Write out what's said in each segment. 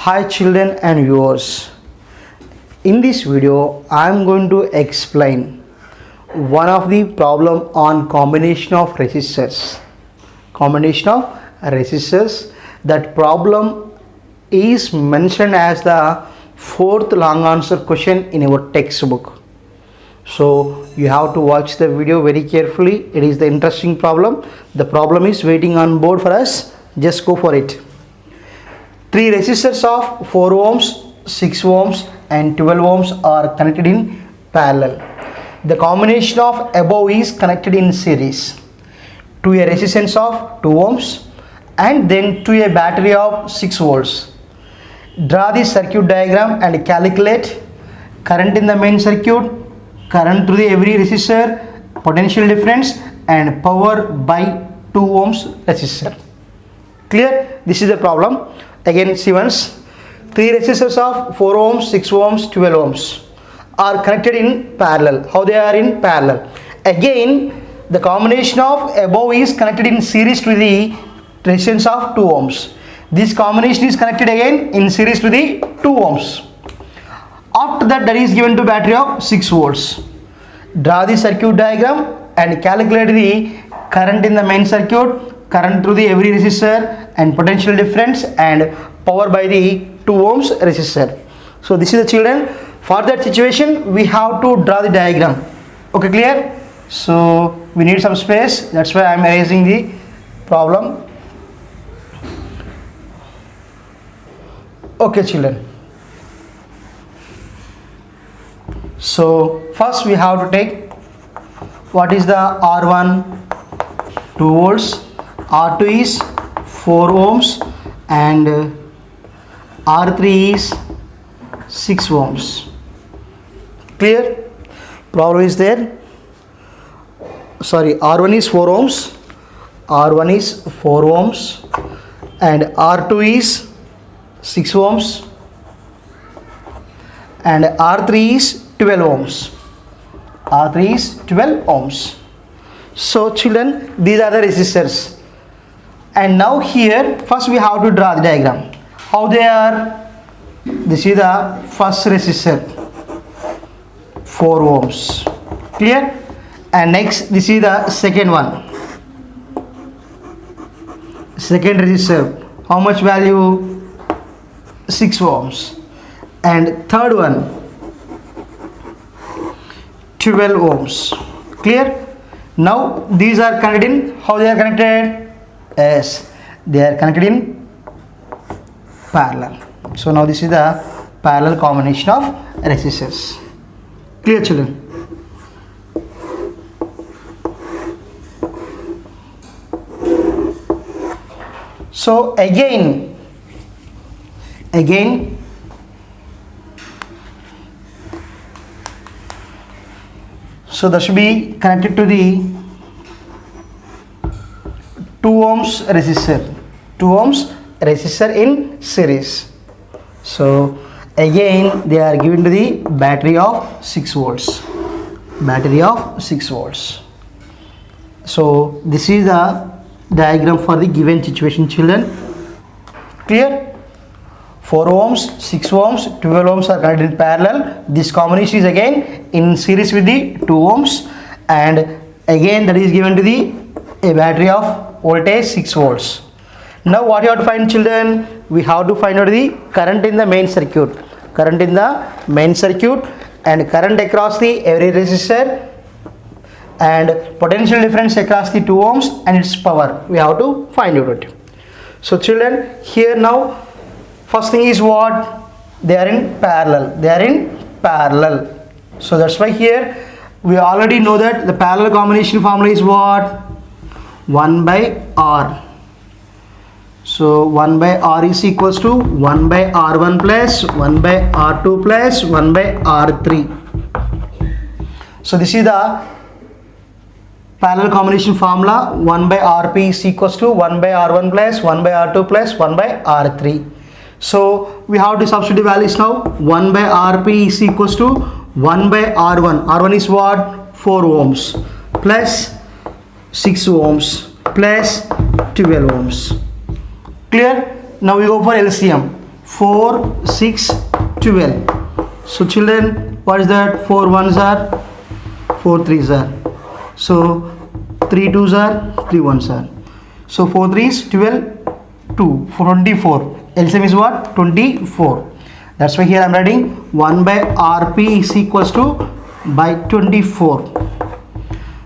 Hi children and viewers. In this video I am going to explain one of the problem on combination of resistors. Combination of resistors. That problem is mentioned as the fourth long answer question in our textbook. So you have to watch the video very carefully. It is the interesting problem. The problem is waiting on board for us. Just go for it. Three resistors of 4 ohms, 6 ohms and 12 ohms are connected in parallel. The combination of above is connected in series to a resistance of 2 ohms and then to a battery of 6 volts. Draw the circuit diagram and calculate current in the main circuit, current through the every resistor, potential difference and power by 2 ohms resistor. Clear? This is the problem. Again, see once. Three resistors of 4 ohms, 6 ohms, 12 ohms are connected in parallel. How they are in parallel? Again, the combination of above is connected in series to the resistance of 2 ohms. This combination is connected again in series to the 2 ohms. After that is given to battery of 6 volts. Draw the circuit diagram and calculate the current in the main circuit, current through the every resistor and potential difference and power by the 2 ohms resistor. So this is the children. For that situation we have to draw the diagram. Okay, clear? So we need some space. That's why I am erasing the problem. Okay children. So first we have to take what is the R1, 2 volts, R2 is 4 ohms and R3 is 6 ohms. Clear? Problem is there. Sorry, R1 is 4 ohms, R1 is 4 ohms and R2 is 6 ohms and R3 is 12 ohms. R3 is 12 ohms. So children, these are the resistors. And now here first we have to draw the diagram. How they are? This is the first resistor, 4 ohms. Clear? And next this is the second one. Second resistor, how much value? 6 ohms. And third one, 12 ohms. Clear? Now these are connected in, how they are connected? Yes, they are connected in parallel. So now this is the parallel combination of resistors. Clear children? So again so that should be connected to the 2 ohms resistor. 2 ohms resistor in series. So again they are given to the battery of 6 volts. Battery of 6 volts. So this is the diagram for the given situation children. Clear? 4 ohms, 6 ohms, 12 ohms are connected in parallel. This combination is again in series with the 2 ohms and again that is given to the a battery of voltage 6 volts. Now what you have to find children? We have to find out the current in the main circuit. Current in the main circuit and current across the every resistor and potential difference across the 2 ohms and its power. We have to find out it. So children, here now first thing is what? They are in parallel. They are in parallel. So that's why here we already know that the parallel combination formula is what? 1 by R. So 1 by R is equals to 1 by R1 plus 1 by R2 plus 1 by R3. So this is the parallel combination formula. 1 by Rp is equals to 1 by R1 plus 1 by R2 plus 1 by R3. So we have to substitute values now. 1 by Rp is equals to 1 by R1. R1 is what? 4 ohms plus 6 ohms plus 12 ohms. Clear? Now we go for LCM. 4, 6, 12. So children, what is that? 4 ones are, 4 threes are. So 3 twos are, 3 ones are. So 4 threes, 12, 2, 24. LCM is what? 24. That's why here I am writing 1 by RP is equals to by 24.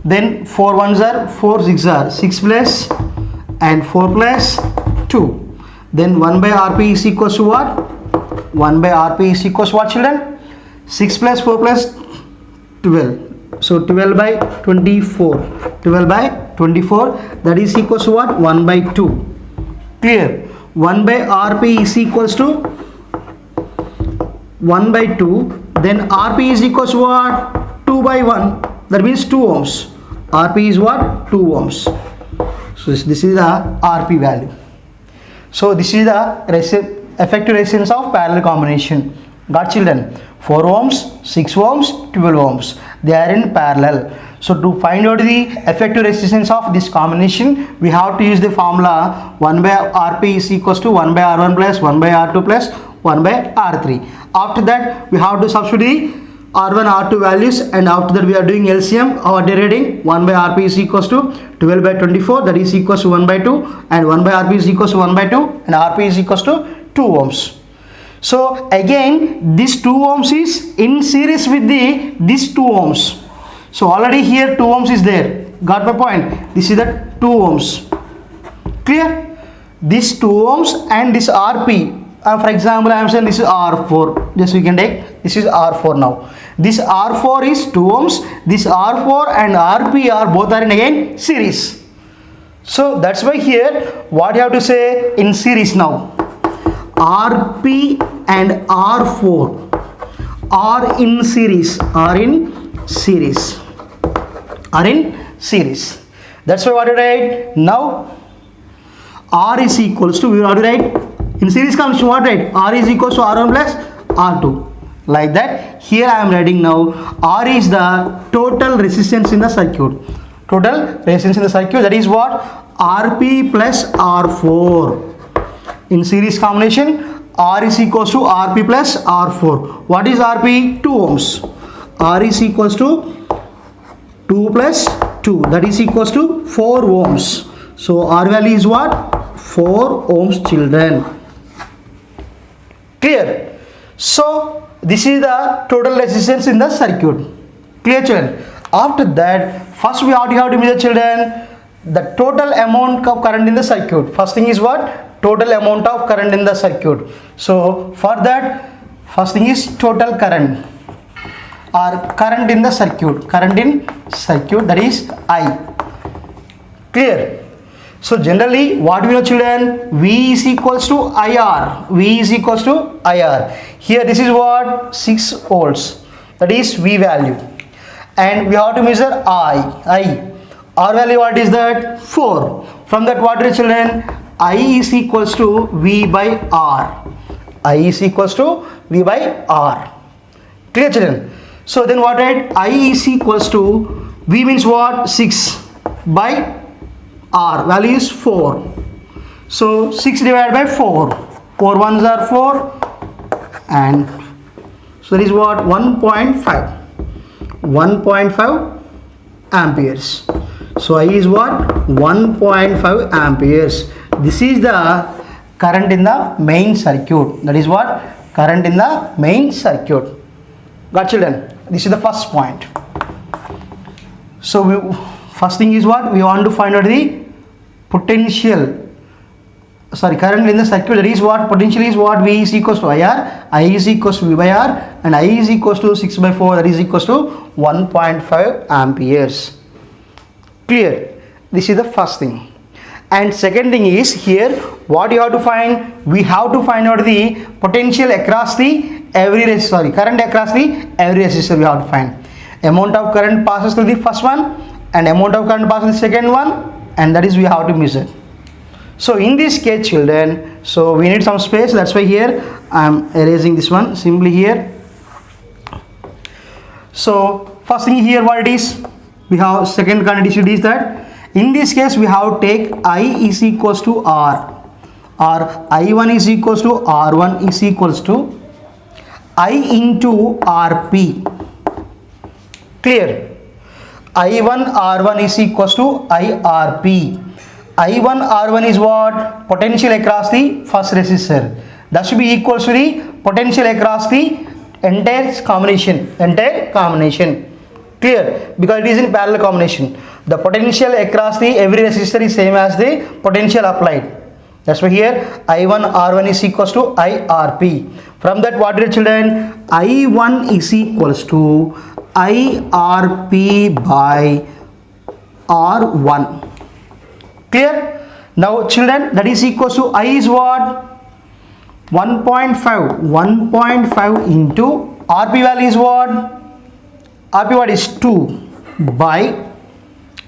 Then 4 ones are, 4 6 are, 6 plus and 4 plus 2. Then 1 by RP is equals to what? 1 by RP is equals to what, children? 6 plus 4 plus 12. So 12 by 24. 12 by 24, that is equals to what? 1 by 2. Clear? 1 by RP is equals to 1 by 2. Then RP is equals to what? 2 by 1. That means 2 ohms. RP is what? 2 ohms. So this is the RP value. So this is the effective resistance of parallel combination. Got, children? 4 ohms, 6 ohms, 12 ohms. They are in parallel. So to find out the effective resistance of this combination, we have to use the formula 1 by RP is equals to 1 by R1 plus 1 by R2 plus 1 by R3. After that, we have to substitute R1, R2 values, and after that we are doing LCM. Our deriving 1 by RP is equals to 12 by 24, that is equals to 1 by 2, and 1 by RP is equals to 1 by 2, and RP is equals to 2 ohms. So again, this 2 ohms is in series with this 2 ohms. So already here 2 ohms is there. Got my point? This is the 2 ohms. Clear? This 2 ohms and this RP. For example, I am saying this is R4. Just we can take this is R4 now. This R4 is 2 ohms. This R4 and RP are both are in again series. So that's why here what you have to say in series now. RP and R4 are in series. Are in series. Are in series. That's why what you write now. R is equals to, we have to write in series combination, what write? R is equals to R1 plus R2. Like that. Here I am writing now. R is the total resistance in the circuit. Total resistance in the circuit, that is what? RP plus R4. In series combination, R is equals to RP plus R4. What is RP? 2 ohms. R is equals to 2 plus 2. That is equals to 4 ohms. So R value is what? 4 ohms, children. Clear? So this is the total resistance in the circuit. Clear, children? After that, first we have to measure, children, the total amount of current in the circuit. First thing is what? Total amount of current in the circuit. So for that, first thing is total current or current in the circuit. Current in circuit, that is I. Clear? So generally what we know, children, V is equals to IR. V is equals to IR. Here this is what? 6 volts. That is V value. And we have to measure I. R value, what is that? 4. From that, what is, children? I is equals to V by R. I is equals to V by R. Clear, children? So then what, right? I is equals to V means what? 6 by R. Value is 4. So 6 divided by 4. 4 ones are 4. And so that is what? 1.5. 1.5 amperes. So I is what? 1.5 amperes. This is the current in the main circuit. That is what? Current in the main circuit. Got, children? This is the first point. So first thing is what? We want to find out the potential. Current in the circuit. That is what? Potential is what? V is equals to IR. I is equals to V by R. And I is equals to 6 by 4. That is equals to 1.5 amperes. Clear? This is the first thing. And second thing is here what you have to find? We have to find out the potential across the current across the every resistor we have to find. Amount of current passes through the first one and amount of current passes through the second one, and that is we have to measure. So in this case, children, so we need some space. That's why here I am erasing this one simply here. So first thing here, what it is? We have second condition is that in this case we have to take I is equals to R. or I1 is equals to R1 is equals to I into Rp. Clear? I1 R1 is equals to IRP. I1 R1 is what? Potential across the first resistor. That should be equals to the potential across the entire combination. Clear? Because it is in parallel combination. The potential across the every resistor is same as the potential applied. That's why here I1 R1 is equals to IRP. From that, what did children? I1 is equals to IRP by R1. Clear? Now children, that is equals to I is what? 1.5 into RP value is what? RP what is 2 by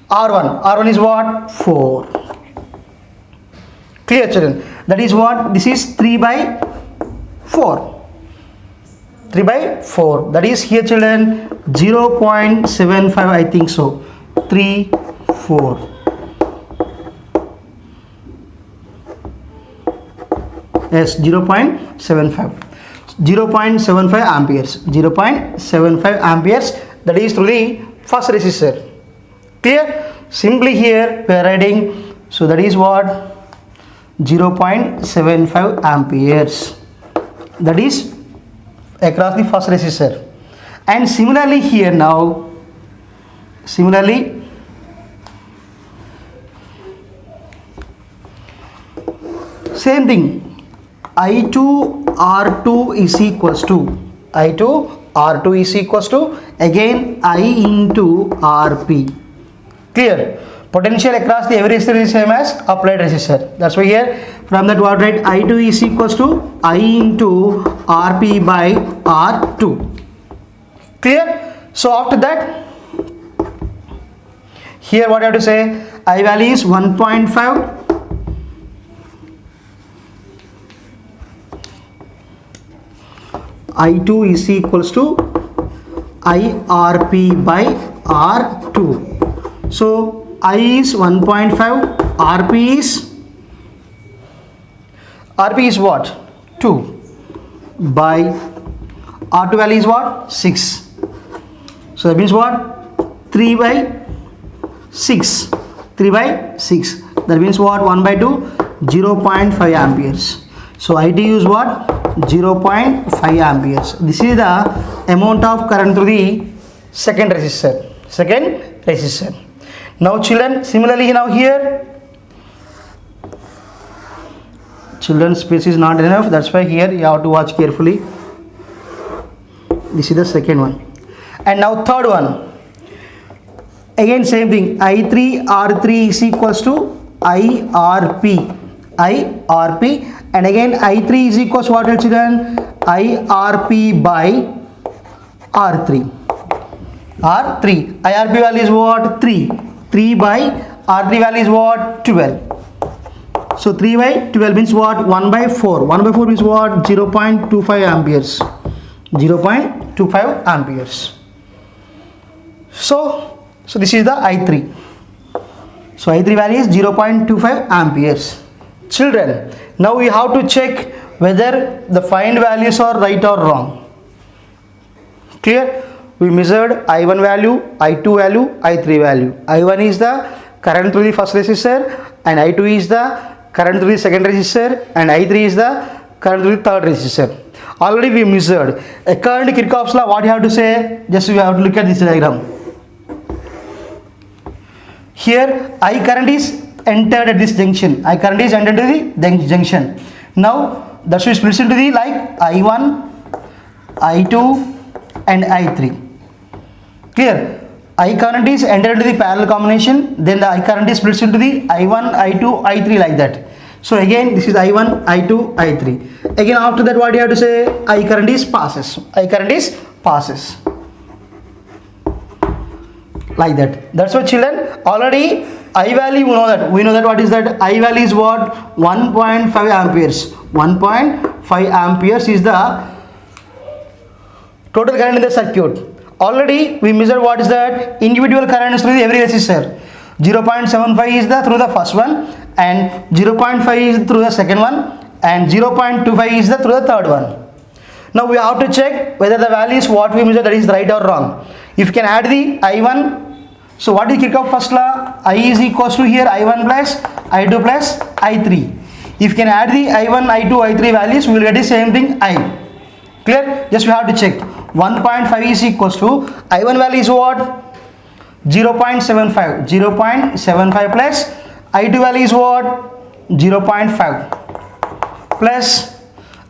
R1. R1 is what? 4. Clear children? That is what? This is 3 by 4. 3 by 4. That is here children 0.75 I think so. 3, 4. Yes, 0.75. 0.75 amperes. 0.75 amperes. That is through the first resistor. Clear? Simply here we are writing. So that is what? 0.75 amperes. That is across the first resistor. And similarly here now, same thing, I2 R2 is equals to again I into Rp. Clear? Potential across the every resistor is same as applied resistor. That's why here from that what write I2 is equals to I into Rp by R2. Clear? So after that, here what I have to say, I value is 1.5. I2 is equals to IRP by R2. So I is 1.5, RP is what? 2 by R2 value is what? 6. So that means what? 3 by 6. 3 by 6. That means what? 1 by 2, 0.5 amperes. So IT is what? 0.5 amperes. This is the amount of current through the second resistor. Now children, similarly now here, children's space is not enough. That's why here you have to watch carefully. This is the second one. And now third one. Again same thing. I3 R3 is equals to IRP. And again I3 is equals to what children? IRP by R3. IRP value is what? 3. 3 by R3 value is what? 12. So 3 by 12 means what? 1 by 4. 1 by 4 means what? 0.25 amperes. 0.25 amperes. So this is the I3. So I3 value is 0.25 amperes. Children, now we have to check whether the find values are right or wrong. Clear? We measured I1 value, I2 value, I3 value. I1 is the current through the first resistor, and I2 is the current through the second resistor, and I3 is the current through the third resistor. Already we measured. According to Kirchhoff's law, what you have to say? Just we have to look at this diagram. Here I current is entered at this junction. I current is entered to the junction. Now that should split into the like I1, I2 and I3. Clear? I current is entered into the parallel combination, then the I current is split into the I1, I2, I3 like that. So again this is I1, I2, I3. Again after that what you have to say? I current is passes. Like that. That's what children, already I value we know that what is that? I value is what? 1.5 amperes. 1.5 amperes is the total current in the circuit. Already we measure what is that? Individual currents through every resistor. 0.75 is the through the first one, and 0.5 is through the second one, and 0.25 is the through the third one. Now we have to check whether the value is what we measure, that is right or wrong. If you can add the I1, so what is Kirchhoff first law? I is equals to here I1 plus I2 plus I3. If you can add the I1, I2, I3 values, we will get the same thing I. Clear? Just we have to check. 1.5 is equals to I1 value is what? 0.75. 0.75 plus I2 value is what? 0.5 plus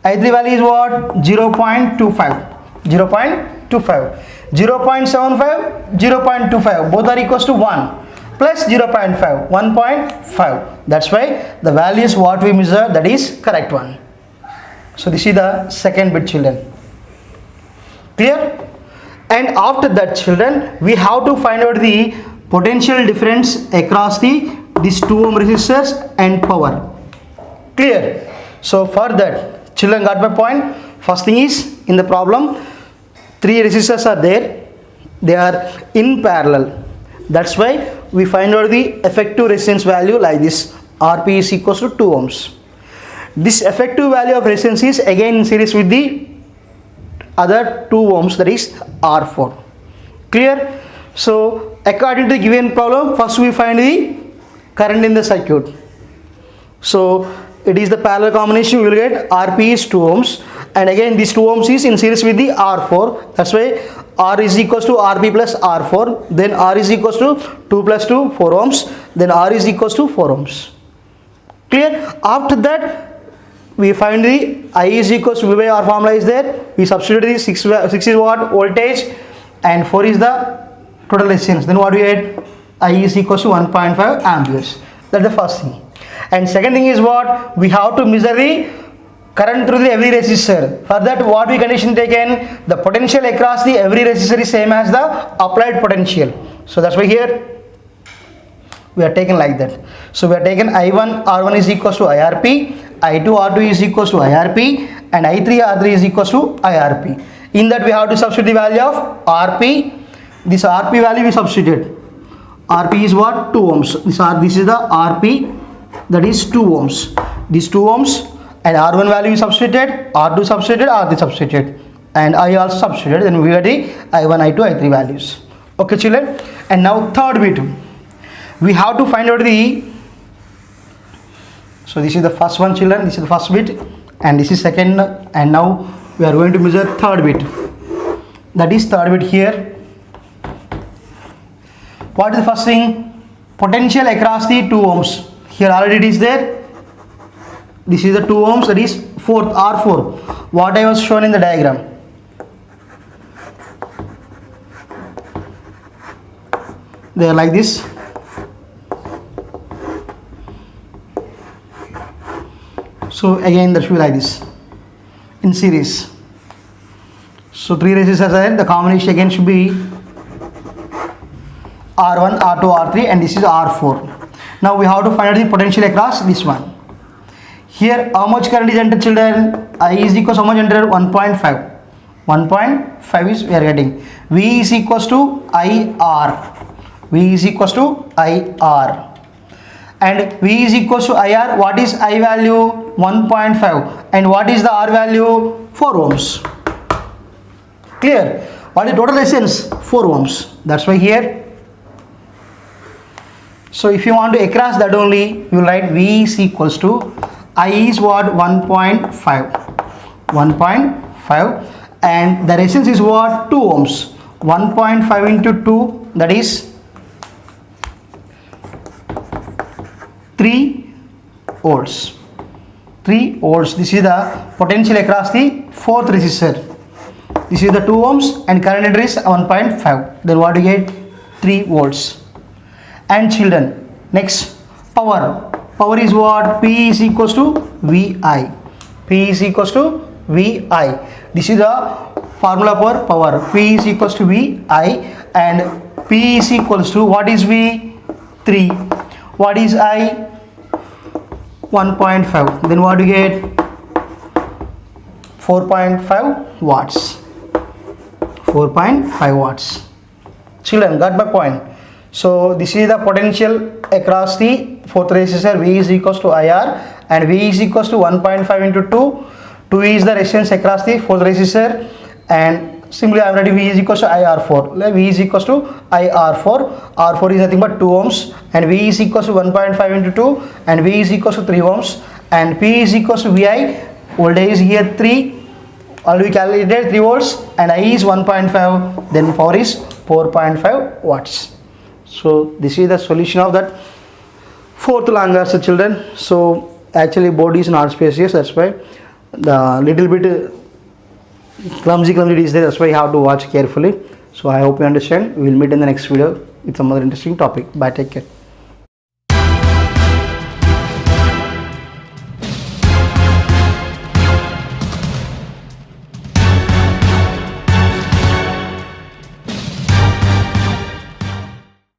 I3 value is what? 0.25. 0.25. 0.75, 0.25, both are equals to 1 plus 0.5, 1.5. That's why the value is what we measure, that is correct one. So this is the second bit, children. Clear? And after that, children, we have to find out the potential difference across these 2 ohm resistors and power. Clear? So for that, children, got my point? First thing is, in the problem, 3 resistors are there, they are in parallel. That's why we find out the effective resistance value like this. Rp is equals to 2 ohms. This effective value of resistance is again in series with the other 2 ohms, that is R4. Clear? So according to the given problem, first we find the current in the circuit. So it is the parallel combination, we will get Rp is 2 ohms, and again this 2 ohms is in series with the R4. That's why R is equals to Rp plus R4, then R is equals to 2 plus 2, 4 ohms, then R is equals to 4 ohms. Clear? After that, we find the I is equals to V by R formula is there. We substitute the 6 watt voltage and 4 is the total resistance. Then what we get? I is equals to 1.5 amperes. That's the first thing. And second thing is what? We have to measure the current through the every resistor. For that, what we condition taken? The potential across the every resistor is same as the applied potential. So that's why here we are taken like that. So we are taken I1 R1 is equals to IRP, I2 R2 is equals to IRP, and I3 R3 is equals to IRP. In that we have to substitute the value of RP. This RP value we substitute. RP is what? 2 ohms. This is the RP, that is 2 ohms. This 2 ohms, and R1 value is substituted, R2 substituted, R3 substituted, and I also substituted. Then we get the I1, I2, I3 values. Okay, children. And now third bit, we have to find out the. So this is the first one, children. This is the first bit, and this is second. And now we are going to measure third bit. That is third bit here. What is the first thing? Potential across the 2 ohms. Here already it is there. This is the 2 ohms, that is R4, what I was shown in the diagram. They are like this. So again that should be like this in series. So 3 resistors are there. The combination again should be R1, R2, R3, and this is R4. Now we have to find out the potential across this one. Here how much current is entered, children? I is equals to how much entered? 1.5. 1.5 is we are getting. V is equals to IR. V is equals to IR. And V is equals to IR. What is I value? 1.5. And what is the R value? 4 ohms. Clear? What is total resistance? 4 ohms. That's why here. So if you want to across that only, you write V is equals to I is what? 1.5. 1.5. And the resistance is what? 2 ohms. 1.5 into 2, that is 3 volts. 3 volts. This is the potential across the fourth resistor. This is the 2 ohms and current entry is 1.5. Then what do you get? 3 volts. And children, next, power. Power is what? P is equals to VI. P is equals to VI. This is the formula for power. P is equals to VI, and P is equals to what is V? 3. What is I? 1.5. Then what do you get? 4.5 watts. 4.5 watts. Children, got my point? So this is the potential across the fourth resistor V is equals to IR, and V is equals to 1.5 into 2. 2 is the resistance across the fourth resistor, and simply I am writing V is equals to IR4. Like V is equals to IR4. R4 is nothing but 2 ohms, and V is equals to 1.5 into 2, and V is equals to 3 ohms, and P is equals to VI. Voltage is here 3. Already calculated 3 volts, and I is 1.5. Then power is 4.5 watts. So this is the solution of that fourth long answer, children. So actually board is not spacious, that's why the little bit clumsy is there, that's why you have to watch carefully. So I hope you understand. We will meet in the next video with some other interesting topic. Bye, take care.